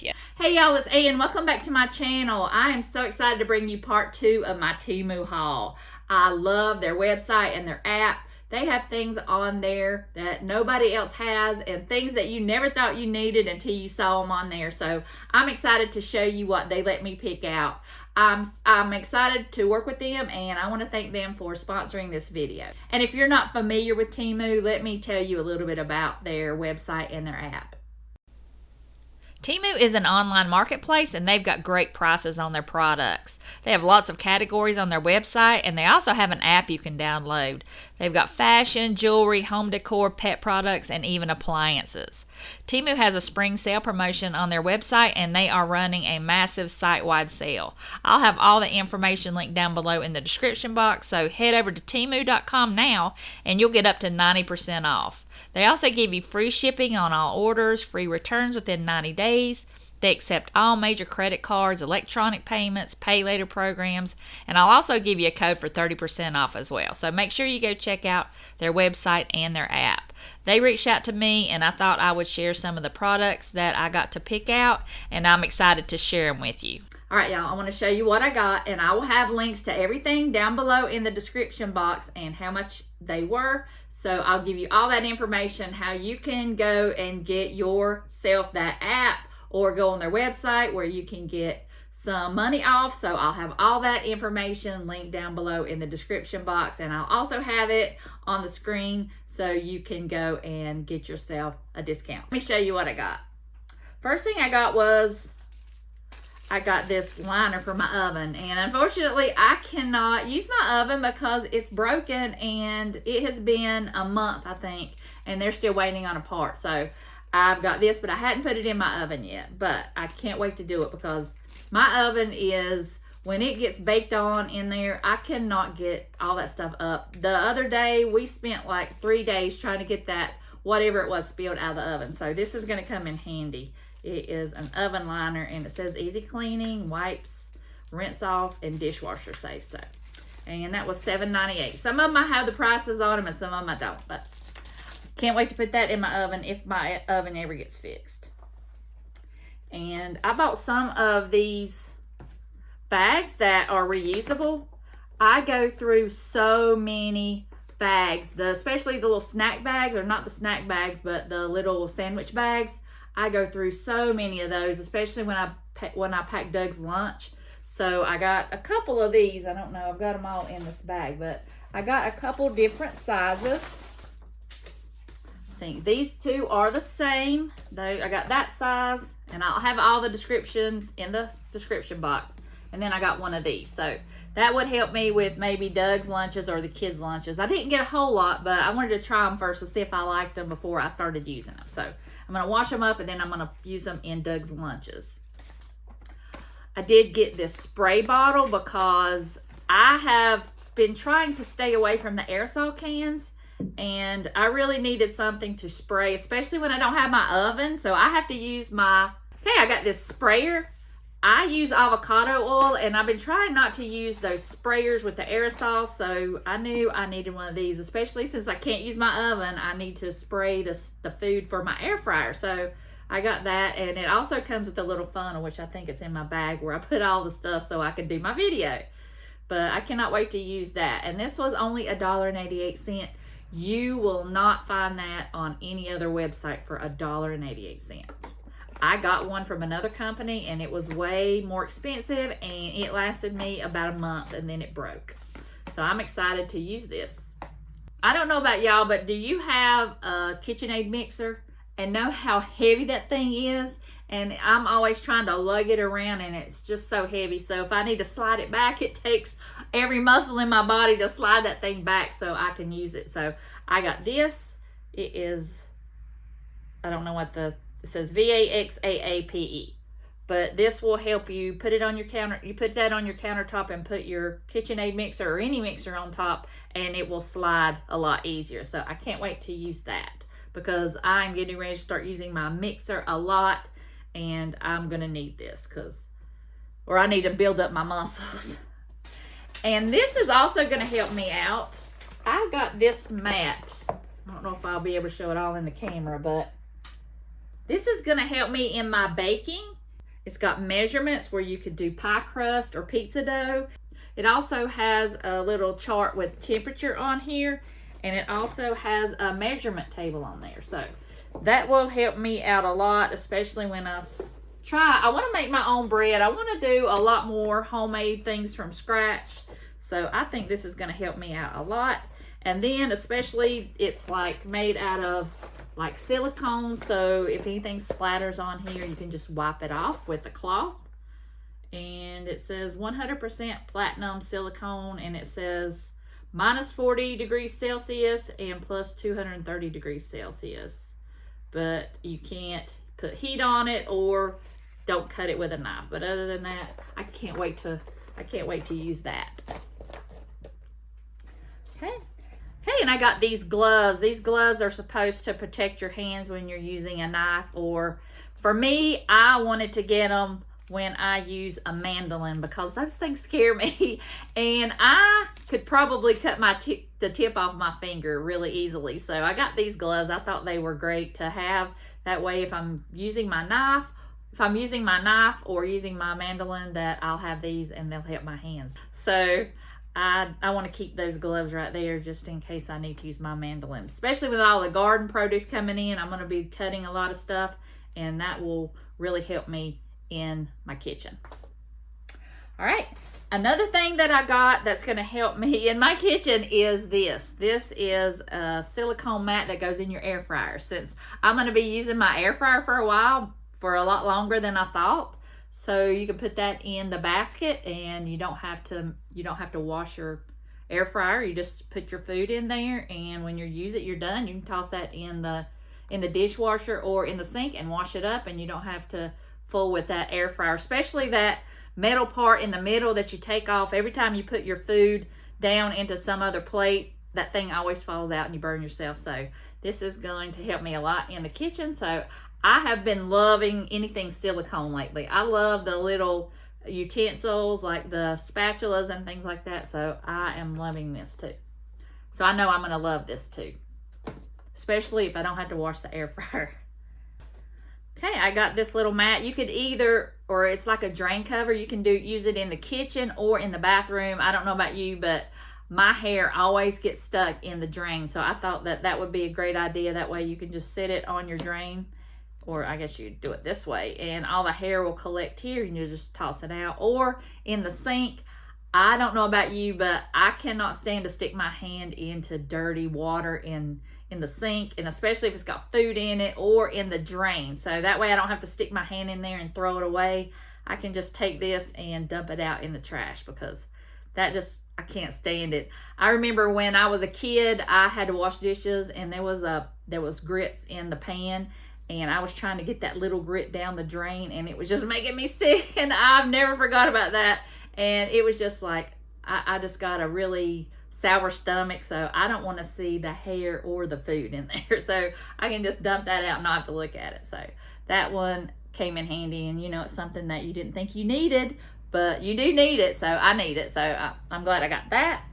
Yeah. Hey y'all, it's A and welcome back to my channel. I am so excited to bring you part 2 of my Temu haul. I love their website and their app. They have things on there that nobody else has and things that you never thought you needed until you saw them on there. So I'm excited to show you what they let me pick out. I'm excited to work with them, and I want to thank them for sponsoring this video. And if you're not familiar with Temu, let me tell you a little bit about their website and their app. Temu is an online marketplace, and they've got great prices on their products. They have lots of categories on their website, and they also have an app you can download. They've got fashion, jewelry, home decor, pet products, and even appliances. Temu has a spring sale promotion on their website, and they are running a massive site-wide sale. I'll have all the information linked down below in the description box, so head over to temu.com now, and you'll get up to 90% off. They also give you free shipping on all orders, free returns within 90 days. They accept all major credit cards, electronic payments, pay later programs, and I'll also give you a code for 30% off as well. So make sure you go check out their website and their app. They reached out to me, and I thought I would share some of the products that I got to pick out, and I'm excited to share them with you. All right, y'all, I want to show you what I got, and I will have links to everything down below in the description box and how much they were. So I'll give you all that information, how you can go and get yourself that app or go on their website where you can get some money off. So I'll have all that information linked down below in the description box, and I'll also have it on the screen so you can go and get yourself a discount. Let me show you what I got. First thing I got was I got this liner for my oven, and unfortunately I cannot use my oven because it's broken, and it has been a month, I think, and they're still waiting on a part. So I've got this, but I hadn't put it in my oven yet, but I can't wait to do it because my oven is, when it gets baked on in there, I cannot get all that stuff up. The other day we spent like 3 days trying to get that whatever it was spilled out of the oven. So this is going to come in handy. It is an oven liner, and it says easy cleaning, wipes, rinse off, and dishwasher safe. So, and that was $7.98. Some of them I have the prices on them, and some of them I don't. But can't wait to put that in my oven if my oven ever gets fixed. And I bought some of these bags that are reusable. I go through so many bags, especially the little snack bags, or not the snack bags, but the little sandwich bags. I go through so many of those, especially when I pack Doug's lunch. So I got a couple of these. I don't know, I've got them all in this bag, but I got a couple different sizes. I think these two are the same. I got that size, and I'll have all the description in the description box. And then I got one of these. So that would help me with maybe Doug's lunches or the kids' lunches. I didn't get a whole lot, but I wanted to try them first to see if I liked them before I started using them. So I'm going to wash them up, and then I'm going to use them in Doug's lunches. I did get this spray bottle because I have been trying to stay away from the aerosol cans, and I really needed something to spray, especially when I don't have my oven. So I have to use I got this sprayer. I use avocado oil, and I've been trying not to use those sprayers with the aerosol, so I knew I needed one of these, especially since I can't use my oven. I need to spray the food for my air fryer, so I got that, and it also comes with a little funnel, which I think it's in my bag, where I put all the stuff so I can do my video. But I cannot wait to use that, and this was only $1.88. You will not find that on any other website for $1.88. I got one from another company, and it was way more expensive, and it lasted me about a month, and then it broke. So I'm excited to use this. I don't know about y'all, but do you have a KitchenAid mixer and know how heavy that thing is? And I'm always trying to lug it around, and it's just so heavy. So if I need to slide it back, it takes every muscle in my body to slide that thing back so I can use it. So I got this. It is, I don't know what it says, VAXAAPE, but this will help you put it on your counter. You put that on your countertop and put your KitchenAid mixer or any mixer on top, and it will slide a lot easier. So I can't wait to use that because I'm getting ready to start using my mixer a lot, and I'm gonna need this or I need to build up my muscles. And this is also gonna help me out. I got this mat. I don't know if I'll be able to show it all in the camera, but this is going to help me in my baking It's got measurements where you could do pie crust or pizza dough. It also has a little chart with temperature on here, and it also has a measurement table on there. So that will help me out a lot, especially when I want to make my own bread. I want to do a lot more homemade things from scratch. So I think this is going to help me out a lot. And then especially it's like made out of like silicone, so if anything splatters on here, you can just wipe it off with a cloth. And it says 100% platinum silicone, and it says minus 40 degrees Celsius and plus 230 degrees Celsius. But you can't put heat on it or don't cut it with a knife. But other than that, I can't wait to use that. Okay. Okay, and I got these gloves. These gloves are supposed to protect your hands when you're using a knife, or for me, I wanted to get them when I use a mandolin because those things scare me. And I could probably cut the tip off my finger really easily. So I got these gloves. I thought they were great to have. That way if I'm using my knife, or using my mandolin, that I'll have these and they'll help my hands. So I want to keep those gloves right there just in case I need to use my mandolin, especially with all the garden produce coming in. I'm going to be cutting a lot of stuff, and that will really help me in my kitchen. All right, another thing that I got that's going to help me in my kitchen is this. This is a silicone mat that goes in your air fryer. Since I'm going to be using my air fryer for a while, for a lot longer than I thought, so you can put that in the basket, and you don't have to wash your air fryer. You just put your food in there, and when you use it, you're done. You can toss that in the dishwasher or in the sink and wash it up, and you don't have to fool with that air fryer, especially that metal part in the middle that you take off. Every time you put your food down into some other plate, that thing always falls out and you burn yourself. So this is going to help me a lot in the kitchen. So I have been loving anything silicone lately. I love the little utensils like the spatulas and things like that. So I am loving this too. So I know I'm going to love this too, especially if I don't have to wash the air fryer. Okay, I got this little mat. You could either, or it's like a drain cover, you can use it in the kitchen or in the bathroom. I don't know about you, but my hair always gets stuck in the drain. So I thought that would be a great idea. That way you can just sit it on your drain, or I guess you'd do it this way, and all the hair will collect here and you just toss it out. Or in the sink. I don't know about you, but I cannot stand to stick my hand into dirty water in the sink, and especially if it's got food in it, or in the drain. So that way I don't have to stick my hand in there and throw it away. I can just take this and dump it out in the trash, because I can't stand it. I remember when I was a kid, I had to wash dishes, and there was grits in the pan, and I was trying to get that little grit down the drain, and it was just making me sick, and I've never forgot about that. And it was just like, I just got a really sour stomach, so I don't want to see the hair or the food in there. So I can just dump that out and not have to look at it. So that one came in handy, and it's something that you didn't think you needed, but you do need it. So I need it. So I'm glad I got that.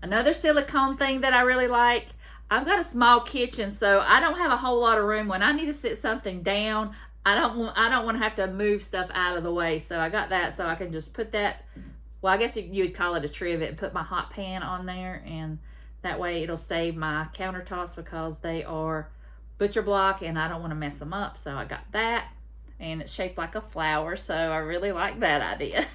Another silicone thing that I really like, I've got a small kitchen, so I don't have a whole lot of room. When I need to sit something down, I don't want to have to move stuff out of the way. So I got that, so I can just put that, well, I guess you would call it a trivet, and put my hot pan on there, and that way it'll save my countertops, because they are butcher block and I don't want to mess them up. So I got that, and it's shaped like a flower, so I really like that idea.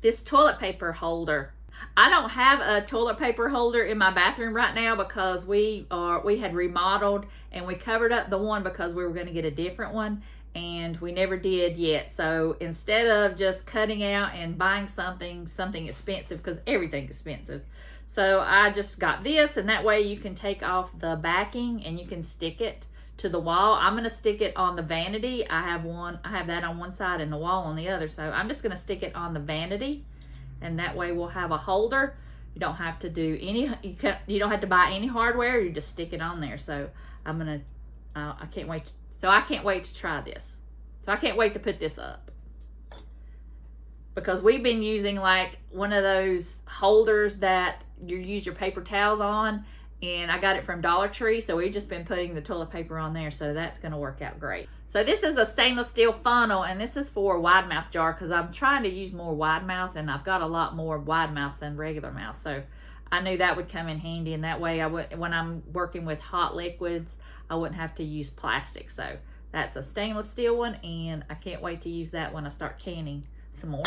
This toilet paper holder. I don't have a toilet paper holder in my bathroom right now, because we had remodeled, and we covered up the one because we were going to get a different one, and we never did yet. So instead of just cutting out and buying something expensive, because everything's expensive, so I just got this, and that way you can take off the backing and you can stick it to the wall. I'm going to stick it on the vanity. I have that on one side and the wall on the other, so I'm just going to stick it on the vanity. And that way we'll have a holder. You don't have to do you don't have to buy any hardware. You just stick it on there. So I can't wait. I can't wait to try this. So I can't wait to put this up, because we've been using like one of those holders that you use your paper towels on, and I got it from Dollar Tree, so we've just been putting the toilet paper on there, so that's going to work out great. So this is a stainless steel funnel, and this is for a wide mouth jar because I'm trying to use more wide mouth, and I've got a lot more wide mouth than regular mouth, so I knew that would come in handy, and that way when I'm working with hot liquids, I wouldn't have to use plastic. So that's a stainless steel one, and I can't wait to use that when I start canning some more.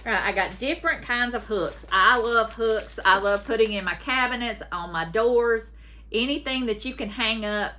Right, I got different kinds of hooks. I love hooks. I love putting in my cabinets, on my doors, anything that you can hang up,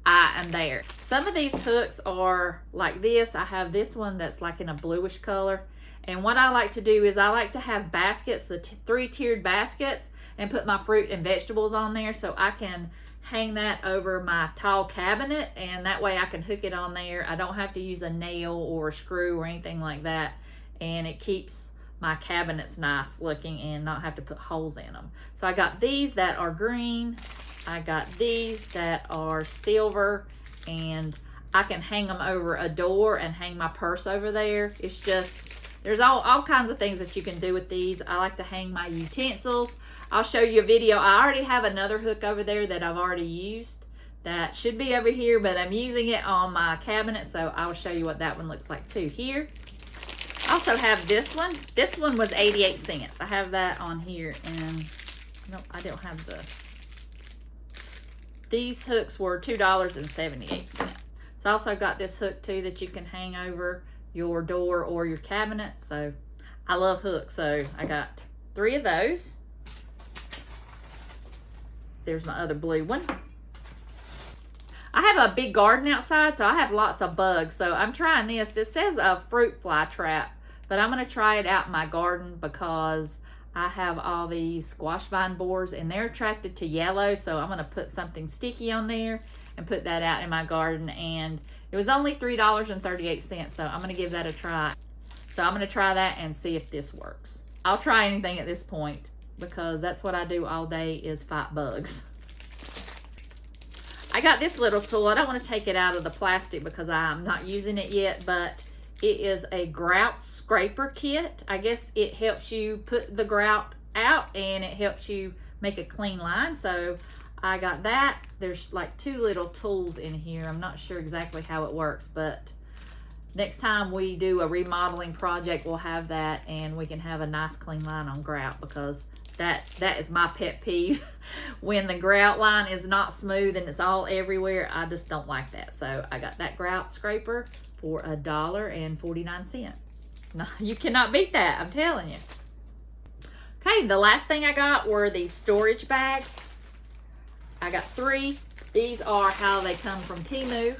I am there. Some of these hooks are like this. I have this one that's like in a bluish color. And what I like to do is I like to have baskets, the three-tiered baskets, and put my fruit and vegetables on there so I can hang that over my tall cabinet, and that way I can hook it on there. I don't have to use a nail or a screw or anything like that. And it keeps my cabinets nice looking and not have to put holes in them. So I got these that are green. I got these that are silver, and I can hang them over a door and hang my purse over there. It's just, there's all kinds of things that you can do with these. I like to hang my utensils. I'll show you a video. I already have another hook over there that I've already used. That should be over here, but I'm using it on my cabinet, so I will show you what that one looks like too here. I also have this one. This one was 88 cents. I have that on here, and no, I don't have these hooks were $2.78. So I also got this hook too that you can hang over your door or your cabinet. So I love hooks, so I got 3 of those. There's my other blue one. I have a big garden outside, so I have lots of bugs. So I'm trying this. It says a fruit fly trap, but I'm going to try it out in my garden because I have all these squash vine borers and they're attracted to yellow. So I'm going to put something sticky on there and put that out in my garden. And it was only $3.38, so I'm going to give that a try. So I'm going to try that and see if this works. I'll try anything at this point because that's what I do all day is fight bugs. I got this little tool. I don't want to take it out of the plastic because I'm not using it yet, but it is a grout scraper kit. I guess it helps you put the grout out and it helps you make a clean line. So I got that. There's like 2 little tools in here. I'm not sure exactly how it works, but next time we do a remodeling project, we'll have that and we can have a nice clean line on grout because that is my pet peeve. When the grout line is not smooth and it's all everywhere, I just don't like that. So I got that grout scraper for $1.49. No, you cannot beat that, I'm telling you. Okay, the last thing I got were these storage bags. I got 3. These are how they come from Temu.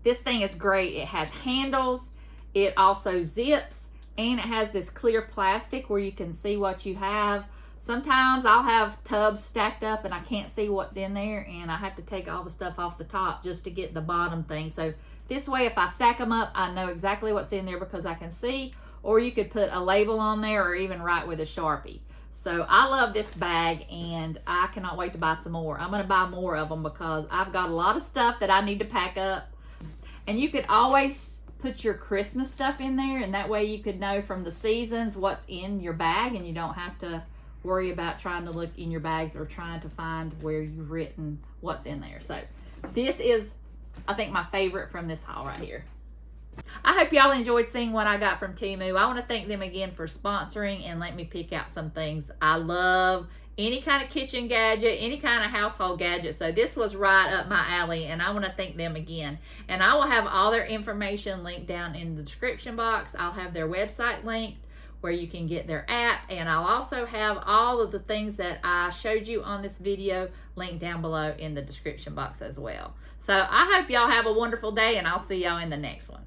This thing is great. It has handles, it also zips, and it has this clear plastic where you can see what you have. Sometimes I'll have tubs stacked up and I can't see what's in there and I have to take all the stuff off the top just to get the bottom thing. So this way, if I stack them up, I know exactly what's in there because I can see, or you could put a label on there or even write with a Sharpie. So I love this bag and I cannot wait to buy some more. I'm gonna buy more of them because I've got a lot of stuff that I need to pack up. And you could always put your Christmas stuff in there, and that way you could know from the seasons what's in your bag and you don't have to worry about trying to look in your bags or trying to find where you've written what's in there. So this is, I think, my favorite from this haul right here. I hope y'all enjoyed seeing what I got from Temu. I want to thank them again for sponsoring and let me pick out some things. I love any kind of kitchen gadget, any kind of household gadget. So this was right up my alley and I want to thank them again. And I will have all their information linked down in the description box. I'll have their website linked where you can get their app, and I'll also have all of the things that I showed you on this video linked down below in the description box as well. So I hope y'all have a wonderful day and I'll see y'all in the next one.